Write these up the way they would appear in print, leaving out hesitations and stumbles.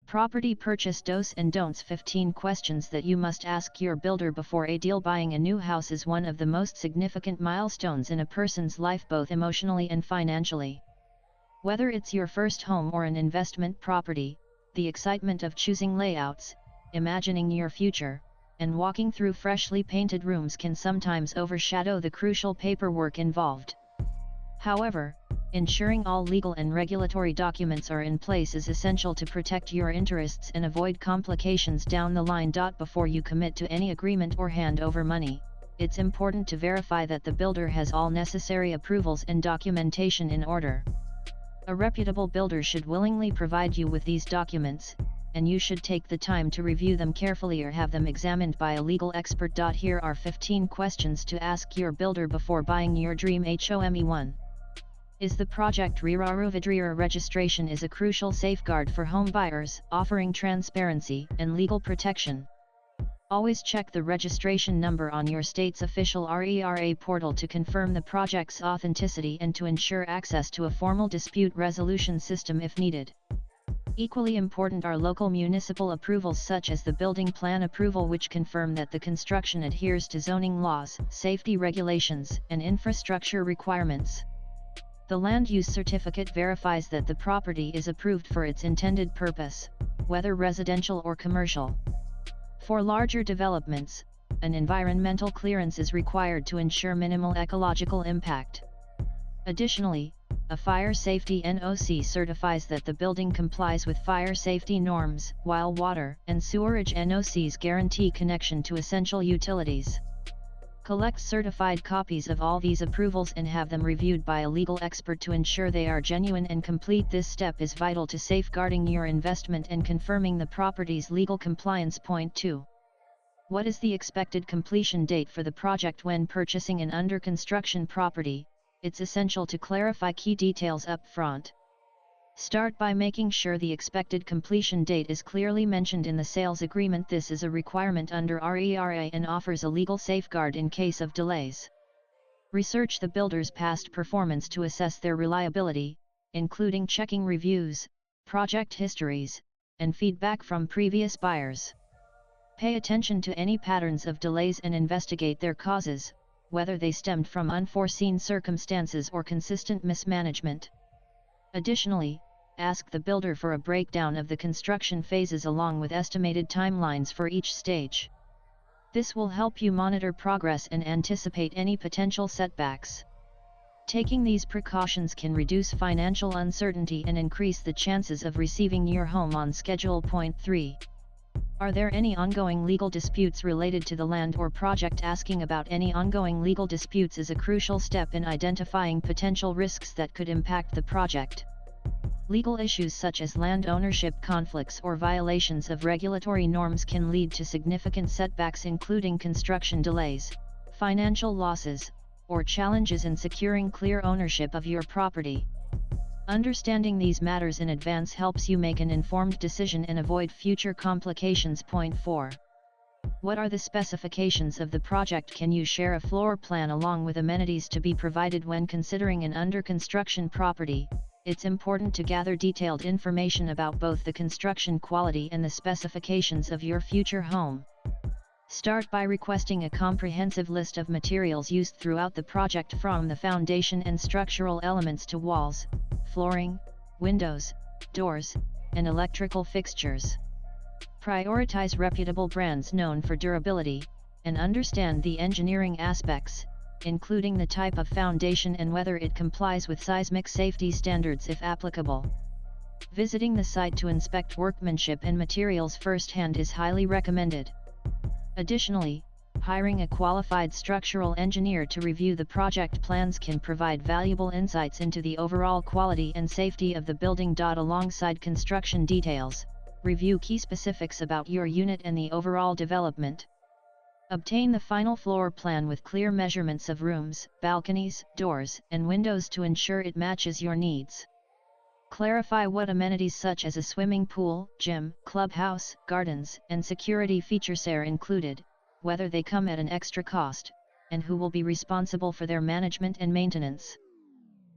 Property purchase dos and don'ts. 15 questions that you must ask your builder before a deal. Buying a new house is one of the most significant milestones in a person's life, both emotionally and financially. Whether it's your first home or an investment property, the excitement of choosing layouts, imagining your future, and walking through freshly painted rooms can sometimes overshadow the crucial paperwork involved. However, ensuring all legal and regulatory documents are in place is essential to protect your interests and avoid complications down the line. Before you commit to any agreement or hand over money, it's important to verify that the builder has all necessary approvals and documentation in order. A reputable builder should willingly provide you with these documents, and you should take the time to review them carefully or have them examined by a legal expert. Here are 15 questions to ask your builder before buying your dream home. 1. Is the project Vidriera? Registration is a crucial safeguard for home buyers, offering transparency and legal protection. Always check the registration number on your state's official RERA portal to confirm the project's authenticity and to ensure access to a formal dispute resolution system if needed. Equally important are local municipal approvals such as the building plan approval, which confirm that the construction adheres to zoning laws, safety regulations, and infrastructure requirements. The land use certificate verifies that the property is approved for its intended purpose, whether residential or commercial. For larger developments, an environmental clearance is required to ensure minimal ecological impact. Additionally, a fire safety NOC certifies that the building complies with fire safety norms, while water and sewerage NOCs guarantee connection to essential utilities. Collect certified copies of all these approvals and have them reviewed by a legal expert to ensure they are genuine and complete. This step is vital to safeguarding your investment and confirming the property's legal compliance. Point 2. What is the expected completion date for the project? When purchasing an under construction property, it's essential to clarify key details up front. Start by making sure the expected completion date is clearly mentioned in the sales agreement. This is a requirement under RERA and offers a legal safeguard in case of delays. Research the builder's past performance to assess their reliability, including checking reviews, project histories, and feedback from previous buyers. Pay attention to any patterns of delays and investigate their causes, whether they stemmed from unforeseen circumstances or consistent mismanagement. Additionally, ask the builder for a breakdown of the construction phases along with estimated timelines for each stage. This will help you monitor progress and anticipate any potential setbacks. Taking these precautions can reduce financial uncertainty and increase the chances of receiving your home on schedule. Point 3. Are there any ongoing legal disputes related to the land or project? Asking about any ongoing legal disputes is a crucial step in identifying potential risks that could impact the project. Legal issues such as land ownership conflicts or violations of regulatory norms can lead to significant setbacks, including construction delays, financial losses, or challenges in securing clear ownership of your property. Understanding these matters in advance helps you make an informed decision and avoid future complications. Point 4. What are the specifications of the project? Can you share a floor plan along with amenities to be provided when considering an under construction property? It's important to gather detailed information about both the construction quality and the specifications of your future home. Start by requesting a comprehensive list of materials used throughout the project, from the foundation and structural elements to walls, flooring, windows, doors, and electrical fixtures. Prioritize reputable brands known for durability, and understand the engineering aspects, including the type of foundation and whether it complies with seismic safety standards if applicable. Visiting the site to inspect workmanship and materials firsthand is highly recommended. Additionally, hiring a qualified structural engineer to review the project plans can provide valuable insights into the overall quality and safety of the building. Alongside construction details, review key specifics about your unit and the overall development. Obtain the final floor plan with clear measurements of rooms, balconies, doors, and windows to ensure it matches your needs. Clarify what amenities such as a swimming pool, gym, clubhouse, gardens, and security features are included, whether they come at an extra cost, and who will be responsible for their management and maintenance.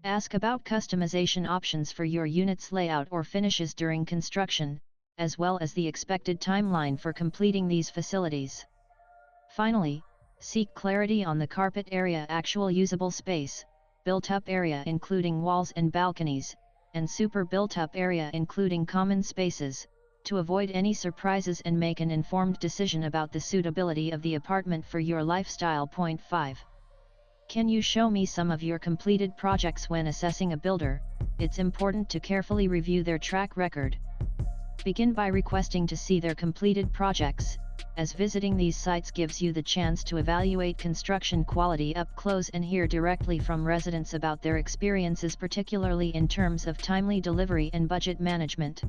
Ask about customization options for your unit's layout or finishes during construction, as well as the expected timeline for completing these facilities. Finally, seek clarity on the carpet area, actual usable space, built-up area including walls and balconies, and super built-up area including common spaces, to avoid any surprises and make an informed decision about the suitability of the apartment for your lifestyle. Point 5. Can you show me some of your completed projects? When assessing a builder, it's important to carefully review their track record. Begin by requesting to see their completed projects, as visiting these sites gives you the chance to evaluate construction quality up close and hear directly from residents about their experiences, particularly in terms of timely delivery and budget management.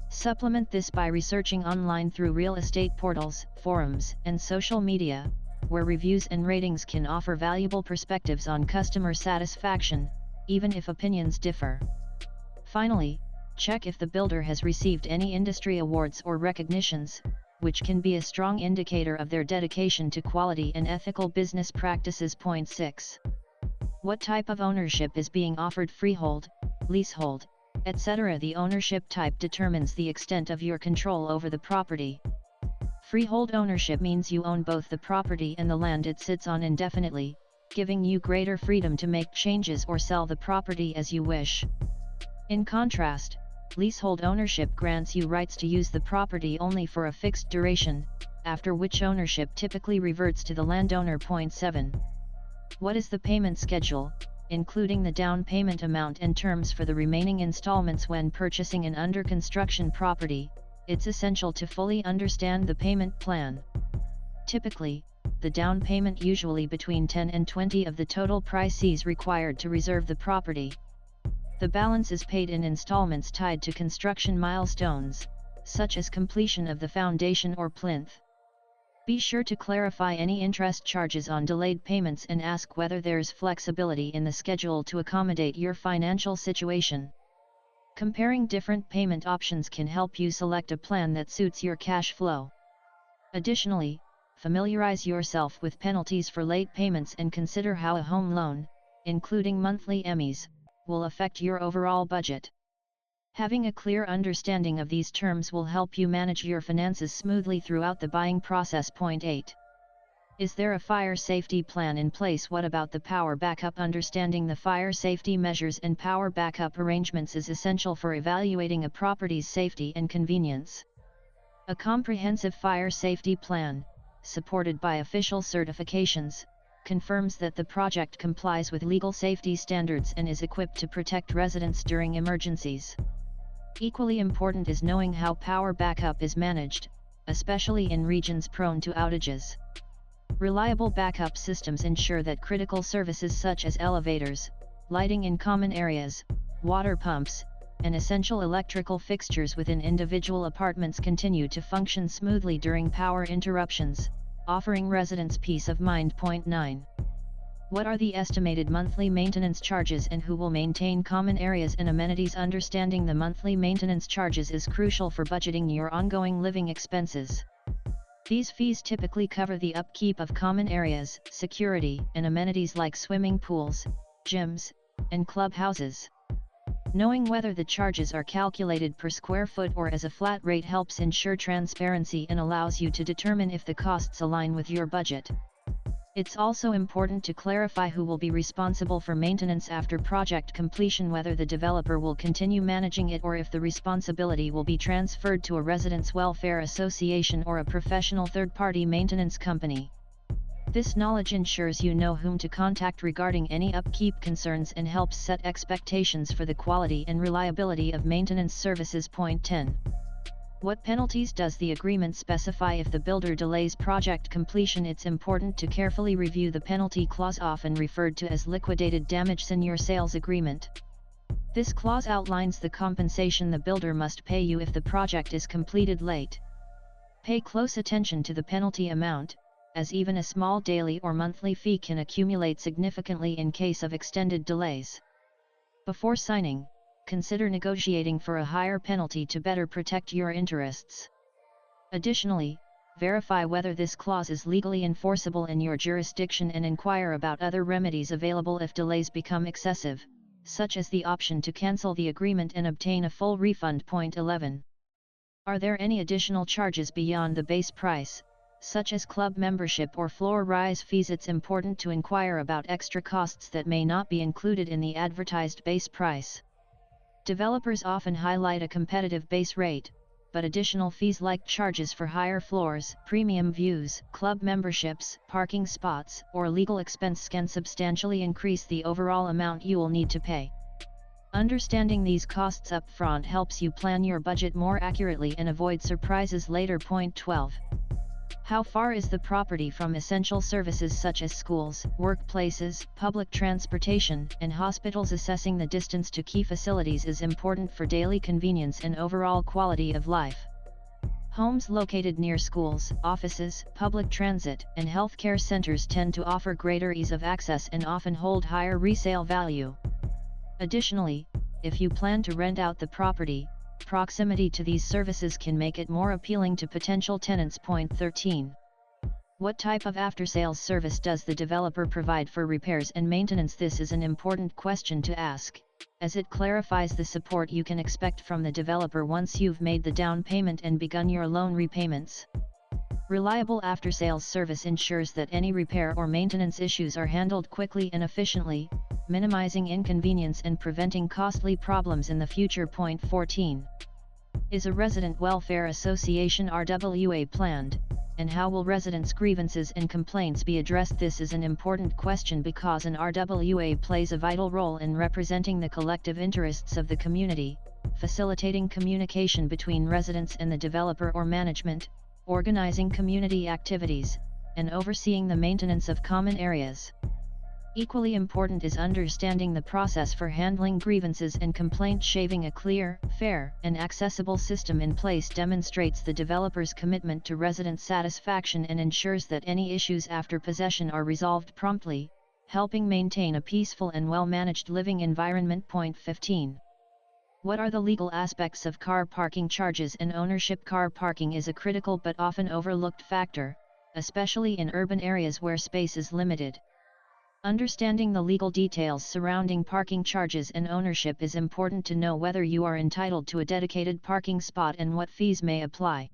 Supplement this by researching online through real estate portals, forums, and social media, where reviews and ratings can offer valuable perspectives on customer satisfaction, even if opinions differ. Finally, check if the builder has received any industry awards or recognitions, which can be a strong indicator of their dedication to quality and ethical business practices. Point 6. What type of ownership is being offered? Freehold, leasehold, etc. The ownership type determines the extent of your control over the property. Freehold ownership means you own both the property and the land it sits on indefinitely, giving you greater freedom to make changes or sell the property as you wish. In contrast, leasehold ownership grants you rights to use the property only for a fixed duration, after which ownership typically reverts to the landowner. Point 7. What is the payment schedule, including the down payment amount and terms for the remaining installments? When purchasing an under construction property, it's essential to fully understand the payment plan. Typically, the down payment, usually between 10 and 20 of the total price, is required to reserve the property. The balance is paid in installments tied to construction milestones, such as completion of the foundation or plinth. Be sure to clarify any interest charges on delayed payments and ask whether there's flexibility in the schedule to accommodate your financial situation. Comparing different payment options can help you select a plan that suits your cash flow. Additionally, familiarize yourself with penalties for late payments and consider how a home loan, including monthly EMIs, will affect your overall budget. Having a clear understanding of these terms will help you manage your finances smoothly throughout the buying process. Point 8. Is there a fire safety plan in place? What about the power backup? Understanding the fire safety measures and power backup arrangements is essential for evaluating a property's safety and convenience. A comprehensive fire safety plan, supported by official certifications, confirms that the project complies with legal safety standards and is equipped to protect residents during emergencies. Equally important is knowing how power backup is managed, especially in regions prone to outages. Reliable backup systems ensure that critical services such as elevators, lighting in common areas, water pumps, and essential electrical fixtures within individual apartments continue to function smoothly during power interruptions, offering residents peace of mind. Point 9. What are the estimated monthly maintenance charges and who will maintain common areas and amenities? Understanding the monthly maintenance charges is crucial for budgeting your ongoing living expenses. These fees typically cover the upkeep of common areas, security, and amenities like swimming pools, gyms, and clubhouses. Knowing whether the charges are calculated per square foot or as a flat rate helps ensure transparency and allows you to determine if the costs align with your budget. It's also important to clarify who will be responsible for maintenance after project completion, whether the developer will continue managing it or if the responsibility will be transferred to a residents' welfare association or a professional third-party maintenance company. This knowledge ensures you know whom to contact regarding any upkeep concerns and helps set expectations for the quality and reliability of maintenance services. Point 10. What penalties does the agreement specify if the builder delays project completion? It's important to carefully review the penalty clause, often referred to as liquidated damages, in your sales agreement. This clause outlines the compensation the builder must pay you if the project is completed late. Pay close attention to the penalty amount, as even a small daily or monthly fee can accumulate significantly in case of extended delays. Before signing, consider negotiating for a higher penalty to better protect your interests. Additionally, verify whether this clause is legally enforceable in your jurisdiction and inquire about other remedies available if delays become excessive, such as the option to cancel the agreement and obtain a full refund. Point 11. Are there any additional charges beyond the base price, such as club membership or floor rise fees? It's important to inquire about extra costs that may not be included in the advertised base price. Developers often highlight a competitive base rate, but additional fees like charges for higher floors, premium views, club memberships, parking spots, or legal expense can substantially increase the overall amount you will need to pay. Understanding these costs up front helps you plan your budget more accurately and avoid surprises later. Point 12. How far is the property from essential services such as schools, workplaces, public transportation, and hospitals? Assessing the distance to key facilities is important for daily convenience and overall quality of life. Homes located near schools, offices, public transit, and healthcare centers tend to offer greater ease of access and often hold higher resale value. Additionally, if you plan to rent out the property, proximity to these services can make it more appealing to potential tenants. Point 13. What type of after-sales service does the developer provide for repairs and maintenance? This is an important question to ask, as it clarifies the support you can expect from the developer once you've made the down payment and begun your loan repayments. Reliable after-sales service ensures that any repair or maintenance issues are handled quickly and efficiently, minimizing inconvenience and preventing costly problems in the future. Point 14. Is a resident welfare association RWA planned, and how will residents' grievances and complaints be addressed? This is an important question because an RWA plays a vital role in representing the collective interests of the community, facilitating communication between residents and the developer or management, organizing community activities, and overseeing the maintenance of common areas. Equally important is understanding the process for handling grievances and complaints. Having a clear, fair, and accessible system in place demonstrates the developer's commitment to resident satisfaction and ensures that any issues after possession are resolved promptly, helping maintain a peaceful and well-managed living environment. Point 15. What are the legal aspects of car parking charges and ownership? Car parking is a critical but often overlooked factor, especially in urban areas where space is limited. Understanding the legal details surrounding parking charges and ownership is important to know whether you are entitled to a dedicated parking spot and what fees may apply.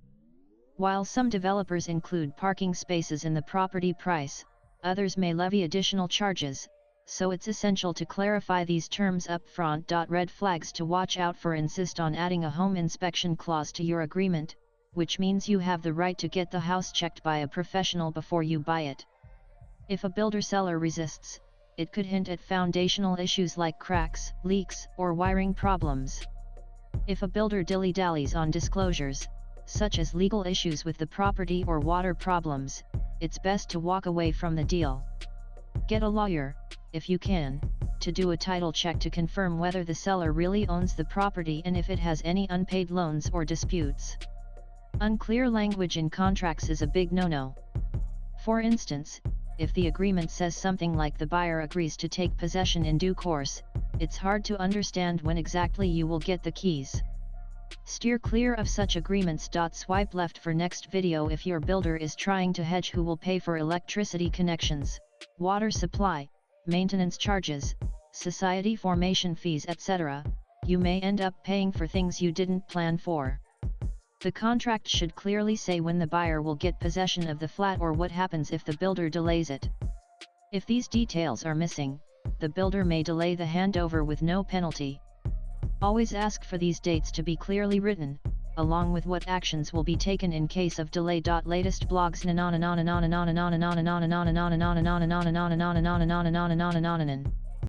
While some developers include parking spaces in the property price, others may levy additional charges, so it's essential to clarify these terms up front. Red flags to watch out for: insist on adding a home inspection clause to your agreement, which means you have the right to get the house checked by a professional before you buy it. If a builder-seller resists, it could hint at foundational issues like cracks, leaks, or wiring problems. If a builder dilly-dallies on disclosures, such as legal issues with the property or water problems, it's best to walk away from the deal. Get a lawyer, if you can, to do a title check to confirm whether the seller really owns the property and if it has any unpaid loans or disputes. Unclear language in contracts is a big no-no. For instance, if the agreement says something like the buyer agrees to take possession in due course, it's hard to understand when exactly you will get the keys. Steer clear of such agreements. Swipe left for next video. If your builder is trying to hedge who will pay for electricity connections, water supply, maintenance charges, society formation fees, etc., you may end up paying for things you didn't plan for. The contract should clearly say when the buyer will get possession of the flat or what happens if the builder delays it. If these details are missing, the builder may delay the handover with no penalty. Always ask for these dates to be clearly written, along with what actions will be taken in case of delay. Latest blogs.